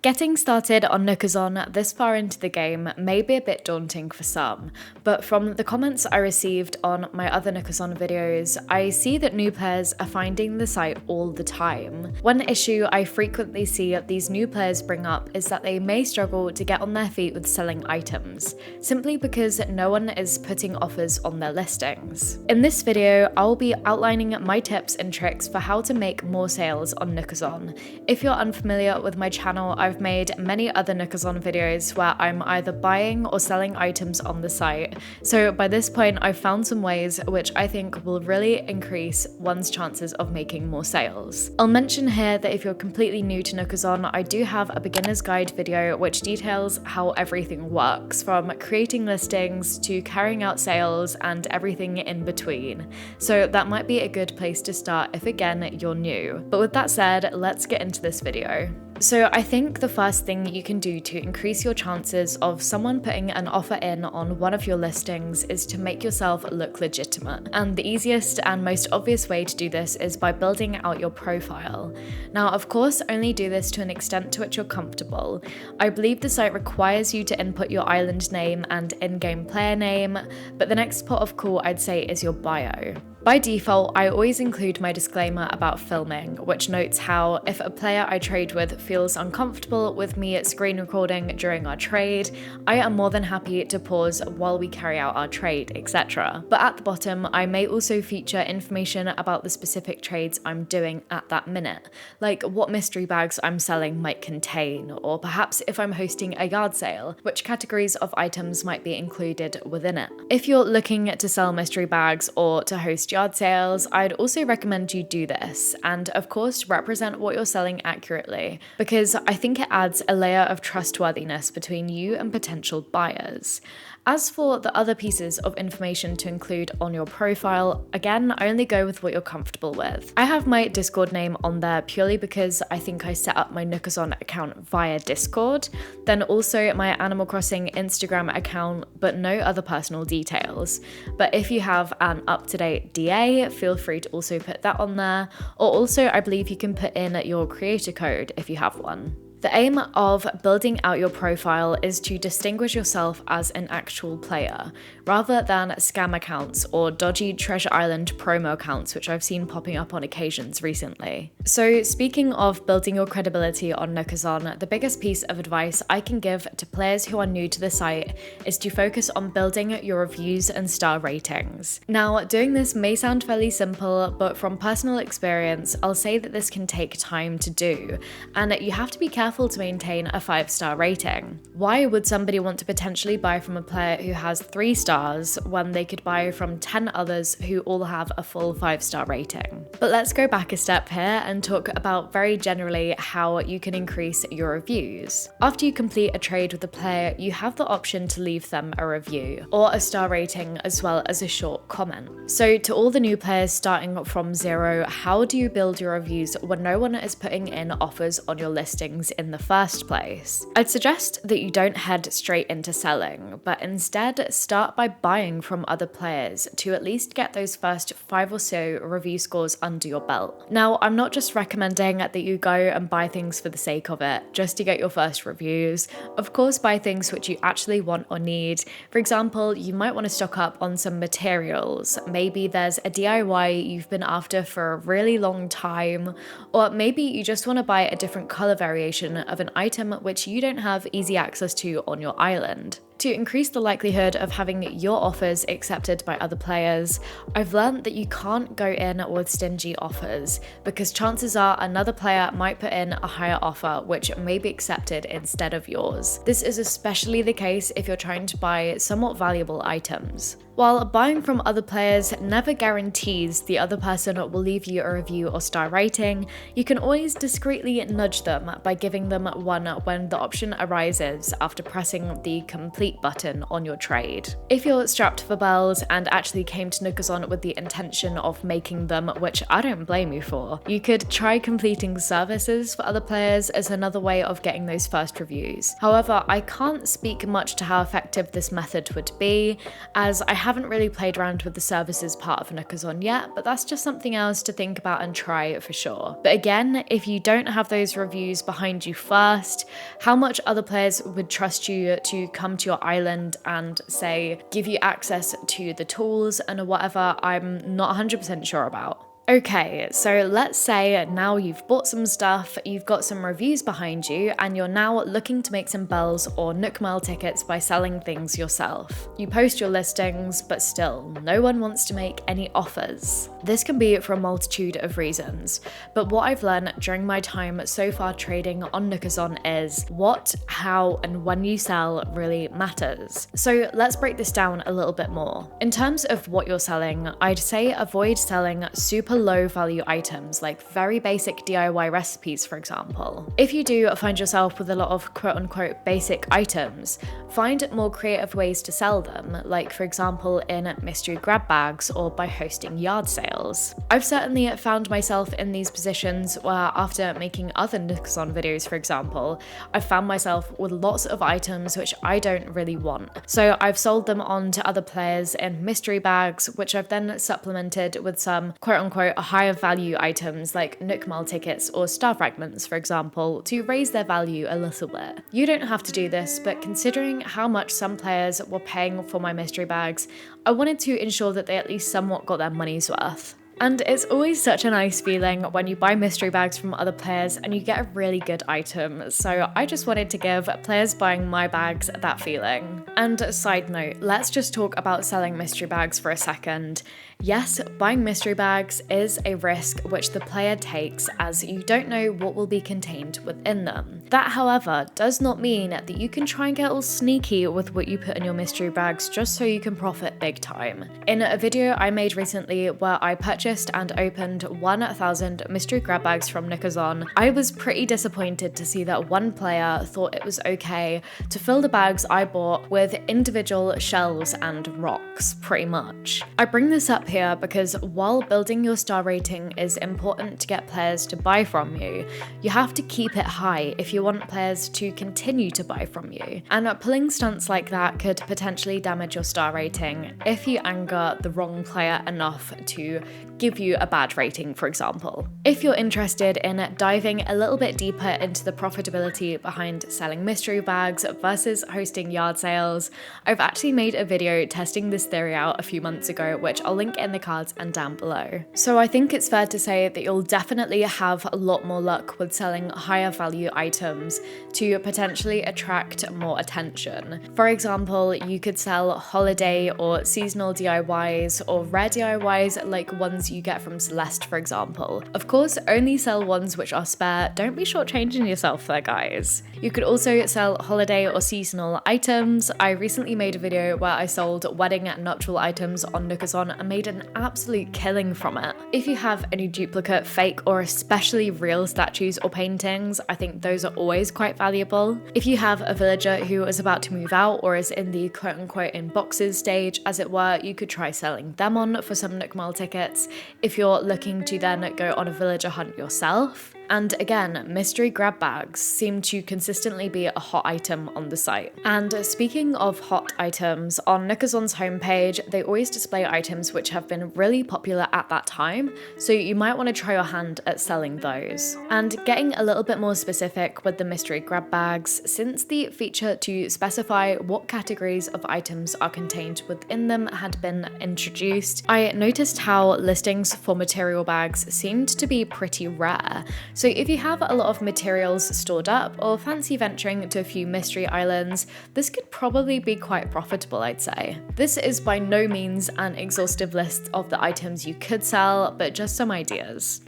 Getting started on Nookazon this far into the game may be a bit daunting for some, but from the comments I received on my other Nookazon videos, I see that new players are finding the site all the time. One issue I frequently see these new players bring up is that they may struggle to get on their feet with selling items, simply because no one is putting offers on their listings. In this video, I'll be outlining my tips and tricks for how to make more sales on Nookazon. If you're unfamiliar with my channel, I've made many other Nookazon videos where I'm either buying or selling items on the site, so by this point I've found some ways which I think will really increase one's chances of making more sales. I'll mention here that if you're completely new to Nookazon, I do have a beginner's guide video which details how everything works, from creating listings to carrying out sales and everything in between, so that might be a good place to start if again you're new. But with that said, let's get into this video. So I think the first thing you can do to increase your chances of someone putting an offer in on one of your listings is to make yourself look legitimate. And the easiest and most obvious way to do this is by building out your profile. Now, of course, only do this to an extent to which you're comfortable. I believe the site requires you to input your island name and in-game player name, but the next port of call I'd say is your bio. By default, I always include my disclaimer about filming, which notes how if a player I trade with feels uncomfortable with me screen recording during our trade, I am more than happy to pause while we carry out our trade, etc. But at the bottom, I may also feature information about the specific trades I'm doing at that minute, like what mystery bags I'm selling might contain, or perhaps if I'm hosting a yard sale, which categories of items might be included within it. If you're looking to sell mystery bags or to host yard sales, I'd also recommend you do this, and of course represent what you're selling accurately, because I think it adds a layer of trustworthiness between you and potential buyers. As for the other pieces of information to include on your profile, again, only go with what you're comfortable with. I have my Discord name on there purely because I think I set up my Nookazon account via Discord, then also my Animal Crossing Instagram account, but no other personal details. But if you have an up-to-date DA, feel free to also put that on there, or also I believe you can put in your creator code if you have one. The aim of building out your profile is to distinguish yourself as an actual player, rather than scam accounts or dodgy Treasure Island promo accounts which I've seen popping up on occasions recently. So speaking of building your credibility on Nookazon, the biggest piece of advice I can give to players who are new to the site is to focus on building your reviews and star ratings. Now, doing this may sound fairly simple, but from personal experience, I'll say that this can take time to do, and you have to be careful to maintain a 5-star rating. Why would somebody want to potentially buy from a player who has 3 stars when they could buy from 10 others who all have a full 5-star rating? But let's go back a step here and talk about very generally how you can increase your reviews. After you complete a trade with a player, you have the option to leave them a review or a star rating as well as a short comment. So to all the new players starting from 0, how do you build your reviews when no one is putting in offers on your listings in the first place? I'd suggest that you don't head straight into selling, but instead start by buying from other players to at least get those first 5 or so review scores under your belt. Now, I'm not just recommending that you go and buy things for the sake of it, just to get your first reviews. Of course, buy things which you actually want or need. For example, you might want to stock up on some materials. Maybe there's a DIY you've been after for a really long time, or maybe you just want to buy a different color variation of an item which you don't have easy access to on your island. To increase the likelihood of having your offers accepted by other players, I've learned that you can't go in with stingy offers, because chances are another player might put in a higher offer which may be accepted instead of yours. This is especially the case if you're trying to buy somewhat valuable items. While buying from other players never guarantees the other person will leave you a review or star rating, you can always discreetly nudge them by giving them one when the option arises after pressing the complete complete button on your trade. If you're strapped for bells and actually came to Nookazon with the intention of making them, which I don't blame you for, you could try completing services for other players as another way of getting those first reviews. However, I can't speak much to how effective this method would be, as I haven't really played around with the services part of Nookazon yet, but that's just something else to think about and try for sure. But again, if you don't have those reviews behind you first, how much other players would trust you to come to your island and say, give you access to the tools and whatever, I'm not 100% sure about. Okay, so let's say now you've bought some stuff, you've got some reviews behind you, and you're now looking to make some bells or Nook Mile tickets by selling things yourself. You post your listings, but still, no one wants to make any offers. This can be for a multitude of reasons, but what I've learned during my time so far trading on Nookazon is what, how, and when you sell really matters. So let's break this down a little bit more. In terms of what you're selling, I'd say avoid selling super low value items like very basic DIY recipes, for example. If you do find yourself with a lot of quote unquote basic items, find more creative ways to sell them, like for example in mystery grab bags or by hosting yard sales. I've certainly found myself in these positions where after making other Nookazon videos, for example, I've found myself with lots of items which I don't really want. So I've sold them on to other players in mystery bags, which I've then supplemented with some quote unquote higher value items like Nook Mile tickets or star fragments, for example, to raise their value a little bit. You don't have to do this, but considering how much some players were paying for my mystery bags, I wanted to ensure that they at least somewhat got their money's worth. And it's always such a nice feeling when you buy mystery bags from other players and you get a really good item, so I just wanted to give players buying my bags that feeling. And a side note, let's just talk about selling mystery bags for a second. Yes, buying mystery bags is a risk which the player takes as you don't know what will be contained within them. That, however, does not mean that you can try and get all sneaky with what you put in your mystery bags just so you can profit big time. In a video I made recently where I purchased and opened 1,000 mystery grab bags from Nookazon, I was pretty disappointed to see that one player thought it was okay to fill the bags I bought with individual shells and rocks, pretty much. I bring this up here because while building your star rating is important to get players to buy from you, you have to keep it high if you want players to continue to buy from you. And pulling stunts like that could potentially damage your star rating if you anger the wrong player enough to give you a bad rating, for example. If you're interested in diving a little bit deeper into the profitability behind selling mystery bags versus hosting yard sales, I've actually made a video testing this theory out a few months ago, which I'll link in the cards and down below. So I think it's fair to say that you'll definitely have a lot more luck with selling higher value items to potentially attract more attention. For example, you could sell holiday or seasonal DIYs or rare DIYs like ones you get from Celeste, for example. Of course, only sell ones which are spare, don't be shortchanging yourself there, guys. You could also sell holiday or seasonal items. I recently made a video where I sold wedding and nuptial items on Nookazon and made an absolute killing from it. If you have any duplicate, fake, or especially real statues or paintings, I think those are always quite valuable. If you have a villager who is about to move out or is in the quote-unquote in boxes stage, as it were, you could try selling them on for some Nook Mile tickets if you're looking to then go on a villager hunt yourself. And again, mystery grab bags seem to consistently be a hot item on the site. And speaking of hot items, on Nookazon's homepage, they always display items which have been really popular at that time, so you might want to try your hand at selling those. And getting a little bit more specific with the mystery grab bags, since the feature to specify what categories of items are contained within them had been introduced, I noticed how listings for material bags seemed to be pretty rare. So if you have a lot of materials stored up or fancy venturing to a few mystery islands, this could probably be quite profitable, I'd say. This is by no means an exhaustive list of the items you could sell, but just some ideas.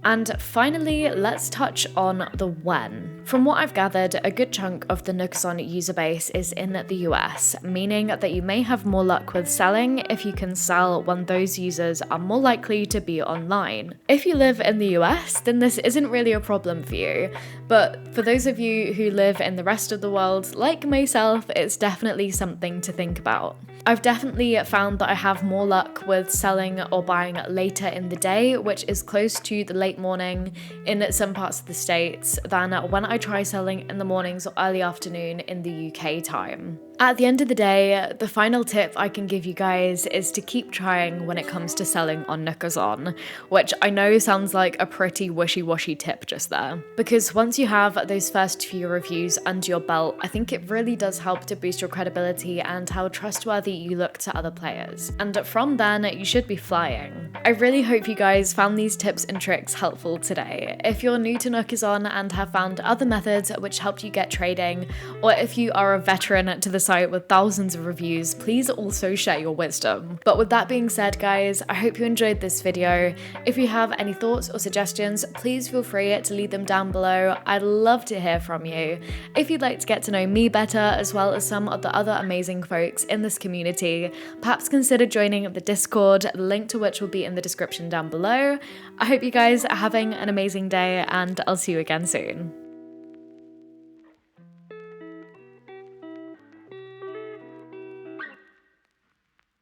And finally, let's touch on the when. From what I've gathered, a good chunk of the Nookazon user base is in the US, meaning that you may have more luck with selling if you can sell when those users are more likely to be online. If you live in the US, then this isn't really a problem for you, but for those of you who live in the rest of the world, like myself, it's definitely something to think about. I've definitely found that I have more luck with selling or buying later in the day, which is close to the late morning in some parts of the States, than when I try selling in the mornings or early afternoon in the UK time. At the end of the day, the final tip I can give you guys is to keep trying when it comes to selling on Nookazon, which I know sounds like a pretty wishy-washy tip just there. Because once you have those first few reviews under your belt, I think it really does help to boost your credibility and how trustworthy you look to other players. And from then, you should be flying. I really hope you guys found these tips and tricks helpful today. If you're new to Nookazon and have found other methods which helped you get trading, or if you are a veteran to the site with thousands of reviews, please also share your wisdom. But with that being said, guys, I hope you enjoyed this video. If you have any thoughts or suggestions, please feel free to leave them down below. I'd love to hear from you. If you'd like to get to know me better, as well as some of the other amazing folks in this community, perhaps consider joining the Discord, the link to which will be in the description down below. I hope you guys are having an amazing day, and I'll see you again soon.